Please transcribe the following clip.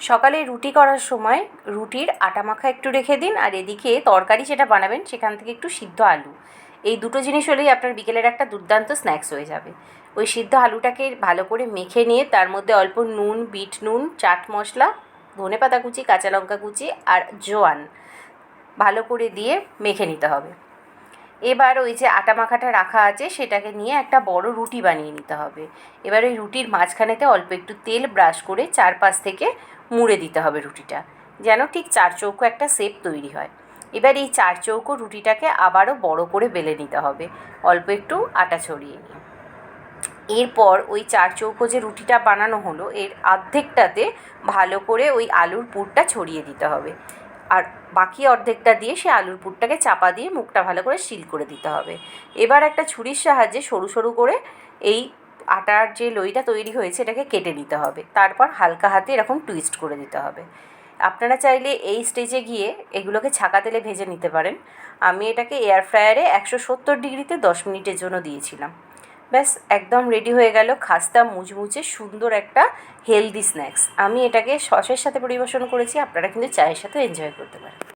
সকালে রুটি করার সময় রুটির আটা মাখা একটু রেখে দিন, আর এদিকে তরকারি যেটা বানাবেন সেখান থেকে একটু সিদ্ধ আলু, এই দুটো জিনিস হলেই আপনার বিকেলের একটা দুর্দান্ত স্ন্যাক্স হয়ে যাবে। ওই সিদ্ধ আলুটাকে ভালো করে মেখে নিয়ে তার মধ্যে অল্প নুন, বিট নুন, চাট মশলা, ধনেপাতা কুচি, কাঁচা লঙ্কা কুচি আর জোয়ান ভালো করে দিয়ে মেখে নিতে হবে। এবার ওই যে আটা মাখাটা রাখা আছে সেটাকে নিয়ে একটা বড় রুটি বানিয়ে নিতে হবে। এবার ওই রুটির মাঝখানেতে অল্প একটু তেল ব্রাশ করে চারপাশ থেকে মুড়ে দিতে হবে রুটিটা, যেন ঠিক চারচৌকো একটা শেপ তৈরি হয়। এবার এই চারচৌকো রুটিটাকে আবারও বড় করে বেলে নিতে হবে, অল্প একটু আটা ছড়িয়ে নিয়ে। এরপর ওই চারচৌকো যে রুটিটা বানানো হলো এর অর্ধেকটাতে ভালো করে ওই আলুর পুরটা ছড়িয়ে দিতে হবে, আর বাকি অর্ধেকটা দিয়ে সে আলুর পুরটাকে চাপা দিয়ে মুখটা ভালো করে সিল করে দিতে হবে। এবার একটা ছুরির সাহায্যে সরু সরু করে এই আটার যে লইটা তৈরি হয়েছে এটাকে কেটে নিতে হবে, তারপর হালকা হাতে এরকম টুইস্ট করে দিতে হবে। আপনারা চাইলে এই স্টেজে গিয়ে এগুলোকে ছাকা তেলে ভেজে নিতে পারেন। আমি এটাকে এয়ার ফ্রায়ারে 170 ডিগ্রিতে 10 মিনিটের জন্য দিয়েছিলাম। ব্যাস একদম রেডি হয়ে গেল খাস্তা মুচমুচে সুন্দর একটা হেলদি স্ন্যাক্স। আমি এটাকে সসের সাথে পরিবেশন করেছি, আপনারা কিন্তু চায়ের সাথেও এনজয় করতে পারেন।